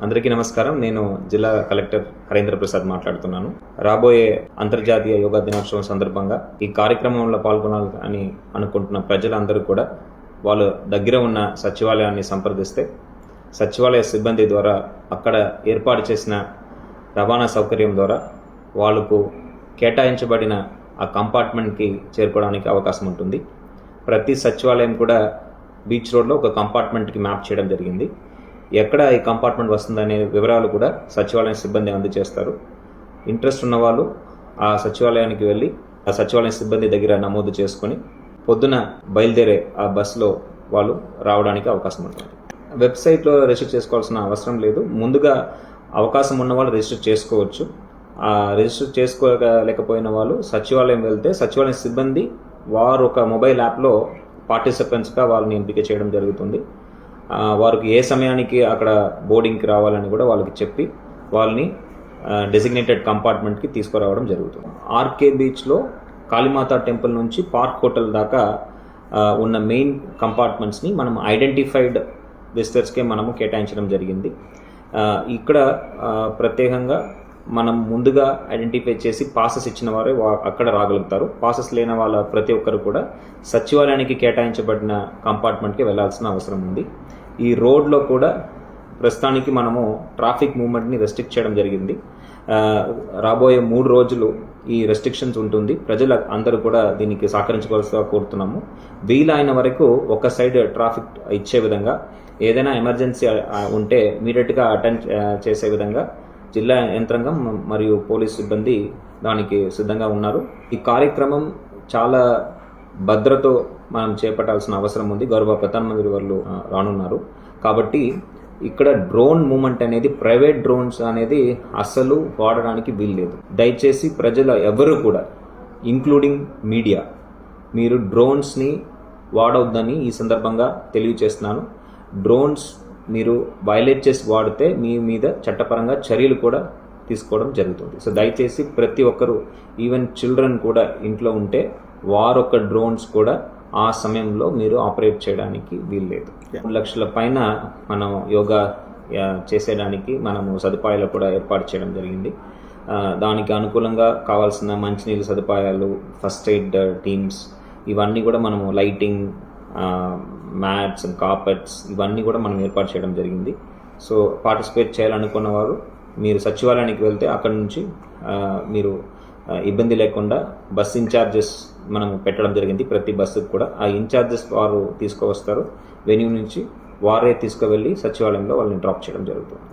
అందరికీ నమస్కారం. నేను జిల్లా కలెక్టర్ హరేంద్ర ప్రసాద్ మాట్లాడుతున్నాను. రాబోయే అంతర్జాతీయ యోగా దినోత్సవం సందర్భంగా ఈ కార్యక్రమంలో పాల్గొనాలని అనుకుంటున్న ప్రజలందరూ కూడా వాళ్ళ దగ్గర ఉన్న సచివాలయాన్ని సంప్రదిస్తే సచివాలయ సిబ్బంది ద్వారా అక్కడ ఏర్పాటు చేసిన రవాణా సౌకర్యం ద్వారా వాళ్ళకు కేటాయించబడిన ఆ కంపార్ట్మెంట్కి చేరుకోవడానికి అవకాశం ఉంటుంది. ప్రతి సచివాలయం కూడా బీచ్ రోడ్లో ఒక కంపార్ట్మెంట్కి మ్యాప్ చేయడం జరిగింది. ఎక్కడ ఈ కంపార్ట్మెంట్ వస్తుందనే వివరాలు కూడా సచివాలయం సిబ్బంది అందజేస్తారు. ఇంట్రెస్ట్ ఉన్న వాళ్ళు ఆ సచివాలయానికి వెళ్ళి ఆ సచివాలయం సిబ్బంది దగ్గర నమోదు చేసుకొని పొద్దున బయలుదేరే ఆ బస్సులో వాళ్ళు రావడానికి అవకాశం ఉంటుంది. వెబ్సైట్లో రిజిస్టర్ చేసుకోవాల్సిన అవసరం లేదు. ముందుగా అవకాశం ఉన్న వాళ్ళు రిజిస్టర్ చేసుకోవచ్చు. రిజిస్టర్ చేసుకోలేకపోయిన వాళ్ళు సచివాలయం వెళ్తే సచివాలయం సిబ్బంది వారు ఒక మొబైల్ యాప్లో పార్టిసిపెంట్స్గా వాళ్ళని ఎంపిక చేయడం జరుగుతుంది. వారికి ఏ సమయానికి అక్కడ బోర్డింగ్కి రావాలని కూడా వాళ్ళకి చెప్పి వాళ్ళని డెసిగ్నేటెడ్ కంపార్ట్మెంట్కి తీసుకురావడం జరుగుతుంది. ఆర్కే బీచ్లో కాళీమాత టెంపుల్ నుంచి పార్క్ హోటల్ దాకా ఉన్న మెయిన్ కంపార్ట్మెంట్స్ని మనం ఐడెంటిఫైడ్ విజిటర్స్కే మనము కేటాయించడం జరిగింది. ఇక్కడ ప్రత్యేకంగా మనం ముందుగా ఐడెంటిఫై చేసి పాసెస్ ఇచ్చిన వారే అక్కడ రాగలుగుతారు. పాసెస్ లేని వాళ్ళ ప్రతి ఒక్కరు కూడా సచివాలయానికి కేటాయించబడిన కంపార్ట్మెంట్కి వెళ్లాల్సిన అవసరం ఉంది. ఈ రోడ్లో కూడా ప్రస్తుతానికి మనము ట్రాఫిక్ మూవ్మెంట్ని రెస్ట్రిక్ట్ చేయడం జరిగింది. రాబోయే 3 రోజులు ఈ రెస్ట్రిక్షన్స్ ఉంటుంది. ప్రజలు అందరూ కూడా దీనికి సహకరించవలసిగా కోరుతున్నాము. వీలైన వరకు ఒక సైడ్ ట్రాఫిక్ ఇచ్చే విధంగా ఏదైనా ఎమర్జెన్సీ ఉంటే ఇమీడియట్గా అటెండ్ చేసే విధంగా జిల్లా యంత్రాంగం మరియు పోలీస్ సిబ్బంది దానికి సిద్ధంగా ఉన్నారు. ఈ కార్యక్రమం చాలా భద్రతో మనం చేపట్టాల్సిన అవసరం ఉంది. గౌరవ ప్రధానమంత్రి వాళ్ళు రానున్నారు కాబట్టి ఇక్కడ డ్రోన్ మూమెంట్ అనేది ప్రైవేట్ డ్రోన్స్ అనేది అస్సలు వాడడానికి వీల్లేదు. దయచేసి ప్రజలు ఎవరు కూడా ఇంక్లూడింగ్ మీడియా మీరు డ్రోన్స్ని వాడవద్దని ఈ సందర్భంగా తెలియజేస్తున్నాను. డ్రోన్స్ మీరు వైలేట్ చేసి వాడితే మీ మీద చట్టపరంగా చర్యలు కూడా తీసుకోవడం జరుగుతుంది. సో దయచేసి ప్రతి ఒక్కరు ఈవెన్ చిల్డ్రన్ కూడా ఇంట్లో ఉంటే వారొక డ్రోన్స్ కూడా ఆ సమయంలో మీరు ఆపరేట్ చేయడానికి వీల్లేదు. 3 లక్షల పైన మనం యోగా చేసేయడానికి మనము సదుపాయాలు కూడా ఏర్పాటు చేయడం జరిగింది. దానికి అనుకూలంగా కావాల్సిన మంచినీళ్ళ సదుపాయాలు, ఫస్ట్ ఎయిడ్ టీమ్స్ ఇవన్నీ కూడా మనము లైటింగ్, మ్యాట్స్ అండ్ కార్పెట్స్ ఇవన్నీ కూడా మనం ఏర్పాటు చేయడం జరిగింది. సో పార్టిసిపేట్ చేయాలనుకున్న వారు మీరు సచివాలయానికి వెళ్తే అక్కడ నుంచి మీరు ఇబ్బంది లేకుండా బస్ ఇన్ఛార్జెస్ మనం పెట్టడం జరిగింది. ప్రతి బస్సుకు కూడా ఆ ఇన్ఛార్జెస్ వారు తీసుకువస్తారు. వెన్యూ నుంచి వారే తీసుకువెళ్ళి సచివాలయంలో వాళ్ళని డ్రాప్ చేయడం జరుగుతుంది.